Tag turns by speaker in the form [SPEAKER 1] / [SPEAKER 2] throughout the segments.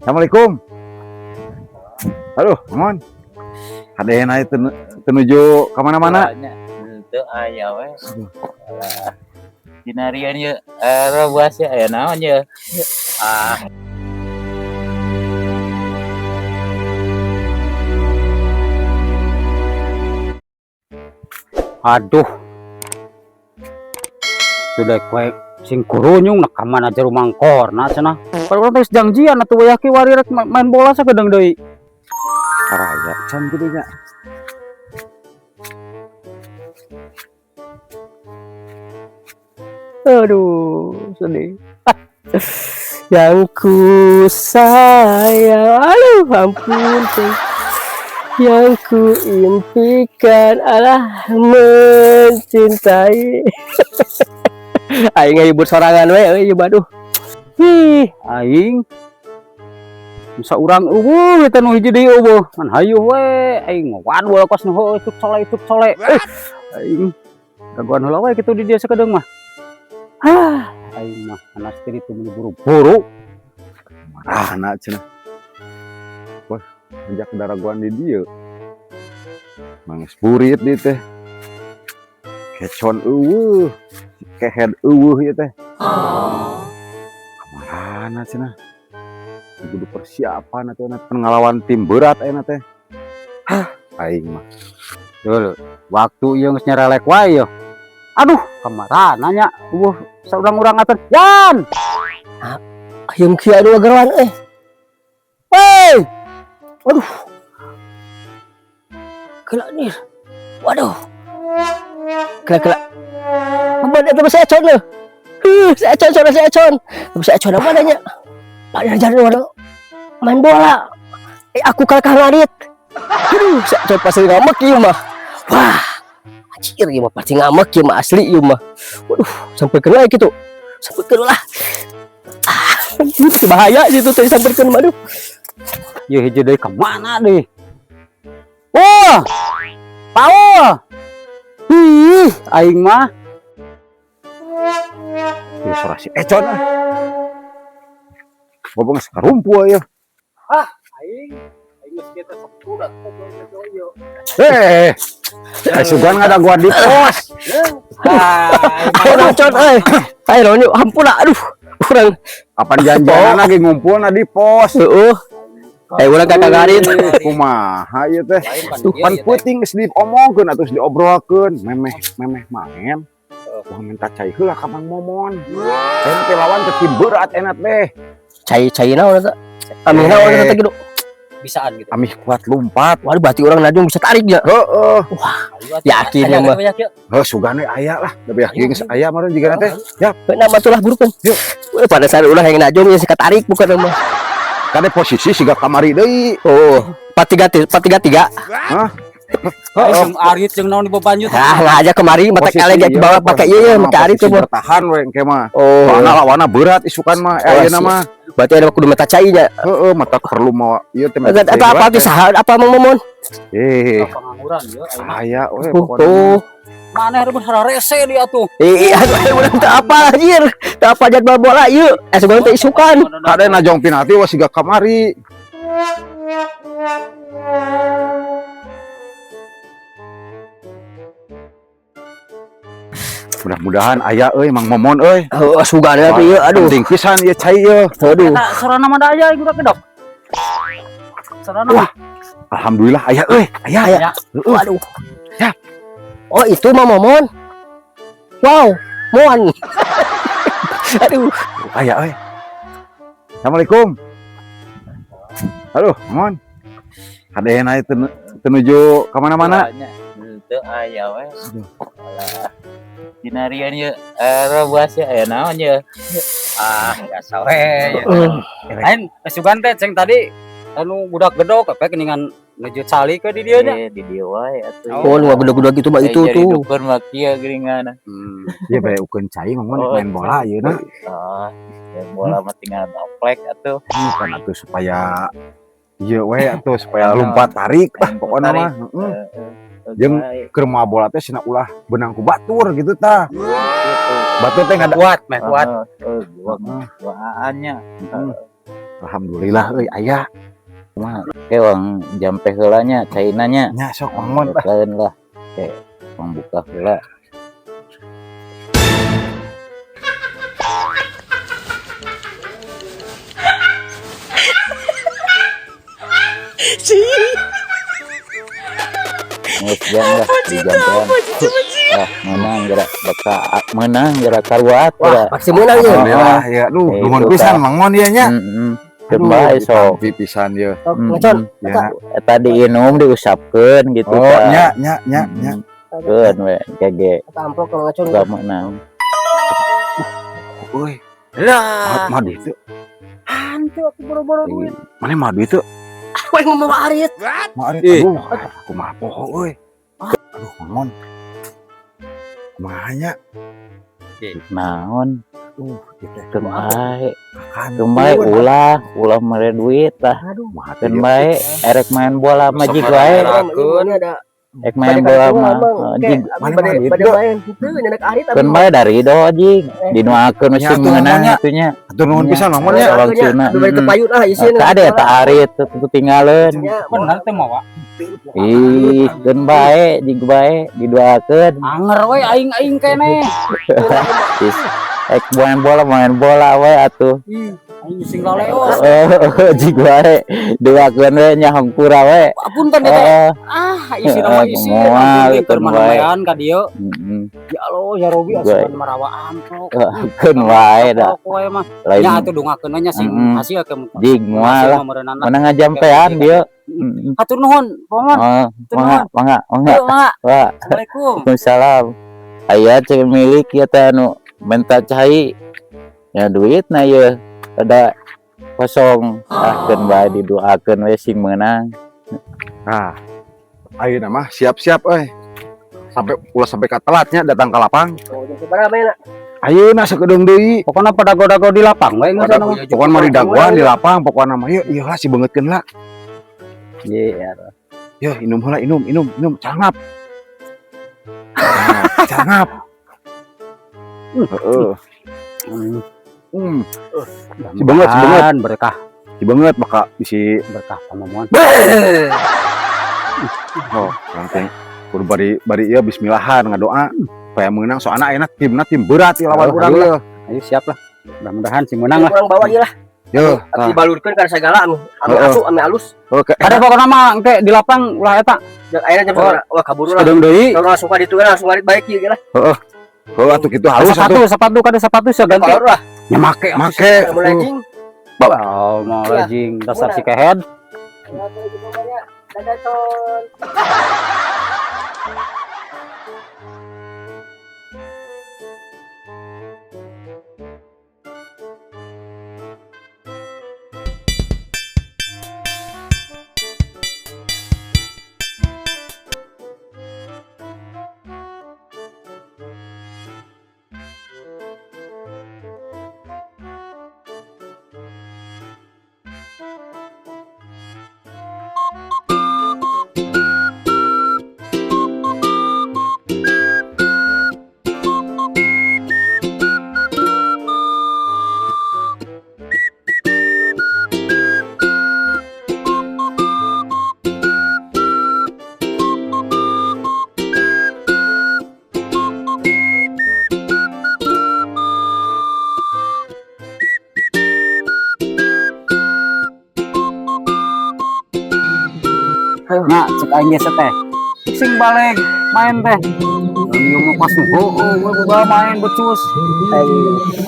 [SPEAKER 1] Assalamualaikum. Aduh, mohon. Ada yang naik menuju kemana-mana?
[SPEAKER 2] Itu ayah we. Dinarian ya, buas ya, ayah naon ya.
[SPEAKER 3] Aduh, sudah kue sing kurunyung nak kamana aja rumangkor na cenah. Kalau orang tes janjian atuh wayaki wari rek main bola sakedeng deui.
[SPEAKER 1] Raya can gitu nya.
[SPEAKER 4] Aduh, sedih. Yang ku sayang, aduh ampun tuh. Yang ku impikan adalah mencintai. Aing ngehibur sorangan we, ieu baduh.
[SPEAKER 3] Aing bisa urang eueuh eta nu hiji deui eueuh. Man hayu we aing waduh kos nu heuh cuk cole. Aing gaguan heula we kitu di dia sakedeng mah. Aing mah anas teh ditu buru-buru.
[SPEAKER 1] Marahna cenah. Wah, ajak daraguan di dieu. Mangis burit di teh. Kecon eueuh. Kehead eueuh ieu teh. Marahna cenah. Kudu persiapan atuh ngalawan tim berat ayeuna teh. Aing mah.
[SPEAKER 3] Dul, waktu ieu geus nyarelek wae yo. Aduh, kamarana nya saurang-urang atur. Yan.
[SPEAKER 4] Ayam kieu anu ageran Hei. Waduh. Kela nih. Waduh. Kela. Apa dia masih econ lu? Saya econ. Bisa econ apa adanya? Pak Jarjan waduh. Main bola. Aku kalah ngarit. Aduh, saya econ pasti ngamek ieu mah. Wah. Anjir ieu mah pasti ngamek ieu mah asli ieu mah. Waduh, sampai kena gitu. Sampai kena lah. Bahaya gitu teh sampeurkeun mah aduh.
[SPEAKER 3] Ieu hiji deui ka mana deui? Wah. Paul. Aing mah
[SPEAKER 1] Ieu suara si Econ ah. Ngomong sakarumpu aya.
[SPEAKER 3] aing geus kieu teh sakudat popoe yo.
[SPEAKER 1] Sugan ngada gua di pos.
[SPEAKER 4] Ayo Econ ayo yuk ampun aduh. Urang
[SPEAKER 1] Kapan janjian lagi ngumpulna di pos.
[SPEAKER 4] heeh. Urang kakak garit.
[SPEAKER 1] Kumaha ieu teh? Pan peuting geus diomongkeun atuh geus diobrolkeun, memeh main. Wah minta cai heula ka Mang Momon. Ayeuna teh lawan teh tim berat enak teh.
[SPEAKER 4] Cai naon eta? Amih naon eta gitu.
[SPEAKER 2] Bisaan gitu.
[SPEAKER 1] Amih kuat lompat.
[SPEAKER 4] Waduh berarti orang najung bisa tarik ya.
[SPEAKER 1] Heeh.
[SPEAKER 4] Yakin ya mah.
[SPEAKER 1] Heuh sugane aya lah, tapi yakin geus aya meureun jigana teh. Ya,
[SPEAKER 4] Nama tuh lah burukan.
[SPEAKER 1] Yuk.
[SPEAKER 4] Pada saat ulah yang najung ya sika tarik bukan mah.
[SPEAKER 1] kade posisi siga kamari deui.
[SPEAKER 4] Oh, 4-3-3.
[SPEAKER 1] Hah?
[SPEAKER 3] Jeung arit jeung naon di bebanju teh.
[SPEAKER 4] Ngajak kemari mata kali aja ke bawah pakai ieu make arit tuh mah.
[SPEAKER 1] Bertahan we engke mah.
[SPEAKER 4] Oh,
[SPEAKER 1] Lawana berat isukan mah ayeuna mah.
[SPEAKER 4] berarti ada kudu mata cai nya.
[SPEAKER 1] Heeh, mata perlu mawa ieu teh.
[SPEAKER 4] Apa saha apa Mang Momon?
[SPEAKER 3] Pengangguran yo
[SPEAKER 1] Aya we
[SPEAKER 4] Oh,
[SPEAKER 1] pokona.
[SPEAKER 3] maneh reubeun hararese dia tuh.
[SPEAKER 4] Aduh urang teu apa anjir. Teu apa jadwal bola ieu. Sebenarnya teh isukan.
[SPEAKER 1] Kade najong penalti wah siga kamari. Mudah-mudahan aya euy Mang Momon euy.
[SPEAKER 4] Oh, sugana teh ieu aduh.
[SPEAKER 1] Penting pisan ieu cai ieu.
[SPEAKER 4] Aduh.
[SPEAKER 3] Eta sarana mah da aya udah kedok. Sarana mah.
[SPEAKER 1] Alhamdulillah aya euy. Aya.
[SPEAKER 4] Waduh.
[SPEAKER 1] Ya.
[SPEAKER 4] Oh, itu Mang Momon. Wow, Mon. Aduh.
[SPEAKER 1] Aya euy. Assalamualaikum. Aduh, Momon. Ada yang naik menuju kemana-mana?
[SPEAKER 2] Itu ayah we. Dinarian ya, buas ya, ayah naon ya.
[SPEAKER 3] Biasa we. Lain kesugan teh ceng tadi anu budak gedok apa keningan nuju cali ke di dieu nya.
[SPEAKER 2] Di dia wae atuh.
[SPEAKER 4] Oh, nu gede-gede gitu mah itu tuh.
[SPEAKER 2] Dukun mah kieu geuningan.
[SPEAKER 1] Iya bae ukeun cai Momon main bola ieu na.
[SPEAKER 2] Bola mah tinggal doplek atuh.
[SPEAKER 1] Kan atuh supaya ieu we atuh supaya lompat tarik lah pokona mah. Heeh. Jeung keur moal bola teh cenah ulah benang ku batur gitu tah. Batur teh ngada
[SPEAKER 3] Kuat, meh kuat.
[SPEAKER 2] Duaannya.
[SPEAKER 1] Alhamdulillah euy aya.
[SPEAKER 2] Mah kewang jampe heula nya caina nya.
[SPEAKER 1] Nya sok Mang Mon.
[SPEAKER 2] Lain lah. Oke, membuka heula. Nges jam lah di jampean. Menang gerak baka menang gerak karuat
[SPEAKER 4] Wah,
[SPEAKER 2] gerak.
[SPEAKER 4] pasti menang ya.
[SPEAKER 1] Alhamdulillah ya. Duh,
[SPEAKER 2] Itu
[SPEAKER 1] nuhun
[SPEAKER 2] kan.
[SPEAKER 1] pisan Mang Mon ieu nya.
[SPEAKER 2] Kembali sok
[SPEAKER 1] pisan ya.
[SPEAKER 4] Ngecon.
[SPEAKER 1] Ya.
[SPEAKER 2] tadi inum diusapkeun gitu
[SPEAKER 1] Oh,
[SPEAKER 2] tah.
[SPEAKER 1] nya.
[SPEAKER 2] Keun we kege
[SPEAKER 4] Kata amplop kalau ngecon.
[SPEAKER 2] gak menang.
[SPEAKER 1] Euy,
[SPEAKER 4] Lah.
[SPEAKER 1] madu itu.
[SPEAKER 4] Hantu aku boro-boro duit.
[SPEAKER 1] Mana madu itu?
[SPEAKER 4] Aku yang mau arit.
[SPEAKER 1] Mari.
[SPEAKER 3] Ih.
[SPEAKER 1] Aduh, aku mah poho euy. Aduh, Mang Mon. Kumaha nya?
[SPEAKER 2] Naon
[SPEAKER 1] Kita
[SPEAKER 2] kembae
[SPEAKER 1] kan.
[SPEAKER 2] kembae ulah mere duit tah.
[SPEAKER 4] Aduh.
[SPEAKER 2] Keun bae erek main bola mah jig wae.
[SPEAKER 4] Ini ada.
[SPEAKER 2] Erek main bola mah jig
[SPEAKER 4] Pada main. Itu nenek arit.
[SPEAKER 2] keun bae dari do jig dinuakeun
[SPEAKER 1] Ya,
[SPEAKER 2] mesin
[SPEAKER 1] atuh
[SPEAKER 2] meunang
[SPEAKER 1] namanya.
[SPEAKER 2] atunya.
[SPEAKER 1] Atur nuhun pisan Mang Mon
[SPEAKER 2] Ya.
[SPEAKER 1] ya.
[SPEAKER 2] Orang Cina.
[SPEAKER 4] Dua kepayun ah isin.
[SPEAKER 2] Kade eta arit tuh tinggalin.
[SPEAKER 3] Bener teh mah, Wak.
[SPEAKER 2] Ih, keun bae jig bae diduakeun.
[SPEAKER 3] Anger we aing kene.
[SPEAKER 2] Ek main bola we atuh.
[SPEAKER 3] Aing sing laleos.
[SPEAKER 2] Jig wae duakeun we nya hangkura we.
[SPEAKER 3] Apunten teh. Isi nama isi.
[SPEAKER 2] Moal
[SPEAKER 3] Ampun, keur
[SPEAKER 2] keun wae.
[SPEAKER 3] manamayan ka dieu.
[SPEAKER 2] Heeh.
[SPEAKER 3] Ya Allah, ya Robi asupan marawa amplop.
[SPEAKER 2] Keun wae da.
[SPEAKER 3] Pokoke mah.
[SPEAKER 2] Lain
[SPEAKER 3] Nya atuh dongakeun nya sing hasil ke mun.
[SPEAKER 2] jig moal lah. Mana ngajampean dia.
[SPEAKER 3] Hatur nuhun, Pomon.
[SPEAKER 2] Mangga.
[SPEAKER 3] Ayo, Mak.
[SPEAKER 2] Wah,
[SPEAKER 3] Assalamualaikum.
[SPEAKER 2] Waalaikumsalam. Aya cek milik ya teh anu menta cai. Ya duit na ye ada kosong. Keun bae didoakeun we sing meunang.
[SPEAKER 1] Nah, ayeuna mah siap-siap euy. Sampai ka telatnya datang ke lapang.
[SPEAKER 4] Pada main.
[SPEAKER 1] Ayeuna sakedeung deui.
[SPEAKER 3] Pokoknya pada dago-dago di lapang we
[SPEAKER 1] Pada
[SPEAKER 3] ngeusan.
[SPEAKER 1] pokoknya mah di daguan di lapang pokoknya mah ieu lah si beungeutkeun lah.
[SPEAKER 2] Iya.
[SPEAKER 1] Yo inum heula inum cangap. Nah, cangap. Heeh. Si beungeut.
[SPEAKER 3] Berkah,
[SPEAKER 1] Si beungeut maka bisi
[SPEAKER 3] berkah pamomuan.
[SPEAKER 1] oh penting kudu bari ieu bismillahan ngadoa supaya meunang soalna ayeuna timna tim berat ieu lawan urang ieu.
[SPEAKER 3] Ayo siap lah. Mudah-mudahan sing menang lah.
[SPEAKER 4] Kurang bawa dia lah.
[SPEAKER 1] Yo,
[SPEAKER 4] Dibalurkeun kana segala anu. Ame alus.
[SPEAKER 1] oke.
[SPEAKER 3] Ada pokoknya mah engke di lapang ulah eta.
[SPEAKER 4] Ayeuna jam wah kabur lah.
[SPEAKER 3] Sakedeung deui.
[SPEAKER 4] Langsung ka ditu langsung ngarit balik ieu lah.
[SPEAKER 1] Oh, atuh kitu halus
[SPEAKER 3] Sepatu kada sepatu sia ganti.
[SPEAKER 4] Kolor lah.
[SPEAKER 3] Ya make.
[SPEAKER 4] Mulai anjing.
[SPEAKER 3] Oh, mau lajing dasar si kehead.
[SPEAKER 4] Dadaton.
[SPEAKER 3] Nah, cek aing geus teh. Sing balik main teh. Ieu mah pas we boga main becus.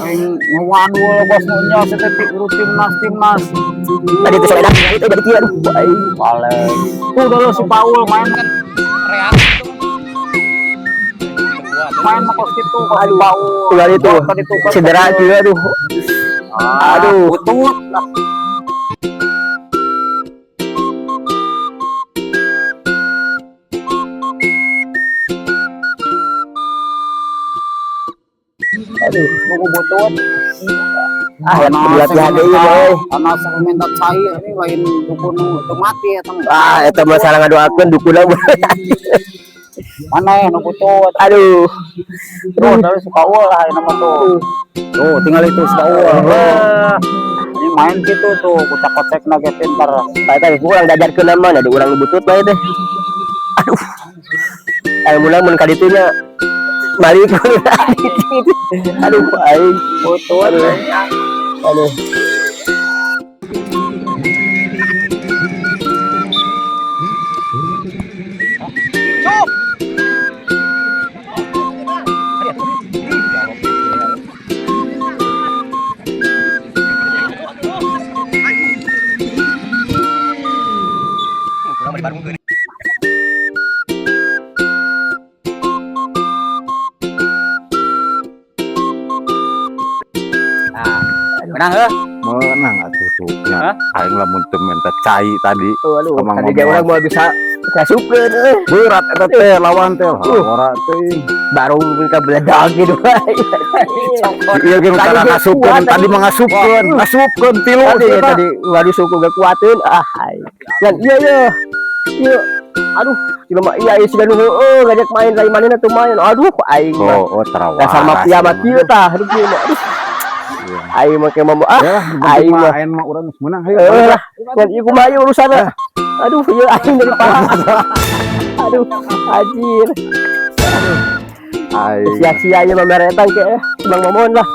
[SPEAKER 3] Aing ngawadu lah bos nya setetik urut timnas.
[SPEAKER 4] Tadi itu soalnya itu balik ieu aduh.
[SPEAKER 3] Aing balik. Udah lo si Paul main kan reak. Main mah kos kitu kos si Paul.
[SPEAKER 4] Ulah itu. Cedera juga aduh. Aduh.
[SPEAKER 3] Butut lah.
[SPEAKER 4] Aduh,
[SPEAKER 3] Buku butut.
[SPEAKER 4] latihan deui boy.
[SPEAKER 3] Anak saya minta cai ini lain dukun untuk mati eta mah.
[SPEAKER 4] Eta masalah ngadoakeun dukuna.
[SPEAKER 3] Mana nu butut.
[SPEAKER 4] Aduh.
[SPEAKER 3] Terus dari si Paul lah ini mah tuh. Tuh tinggal itu si Paul. Ini main gitu tuh, kucak-kocek na ge pintar.
[SPEAKER 4] Tadi kurang diajarkeun nama ada urang butut bae teh. Aduh. Ayo mulai mun ka ditu nya balik aduh aing foto aduh
[SPEAKER 3] Menang heuh.
[SPEAKER 1] Menang atuh tuh. Ya,
[SPEAKER 3] Hah?
[SPEAKER 1] aing lamun teu menta cai tadi.
[SPEAKER 4] aduh
[SPEAKER 1] Emang
[SPEAKER 4] tadi
[SPEAKER 1] ngomong.
[SPEAKER 4] dia orang mau bisa kasupkeun
[SPEAKER 1] Berat eta teh lawan teh. Ora teuing.
[SPEAKER 4] baru ka beledag gitu
[SPEAKER 1] Ieu ge
[SPEAKER 4] Tadi
[SPEAKER 1] cara
[SPEAKER 4] dia
[SPEAKER 1] ngasupkeun,
[SPEAKER 4] kuat,
[SPEAKER 1] tadi mah ngasupkeun. Ngasupkeun tilu
[SPEAKER 4] tadi
[SPEAKER 1] eta.
[SPEAKER 4] tadi waduh suku gak kuatin hai dan iya aduh cuma iya sudah dulu ngajak main lain mana tuh main aduh aing mah
[SPEAKER 1] Oh, tarawas.
[SPEAKER 4] dasar mafia mah kieu tah aduh kieu mah aduh aing mah ke mambo
[SPEAKER 1] Ya,
[SPEAKER 4] aing
[SPEAKER 1] aing
[SPEAKER 4] mah
[SPEAKER 1] mah aing mah urang geus meunang hayu.
[SPEAKER 4] lah kan ieu kumaha ieu urusanna aduh ieu aing dari paha aduh anjir
[SPEAKER 1] Aing
[SPEAKER 4] sia-sia ieu mah meretang ke Bang Momon lah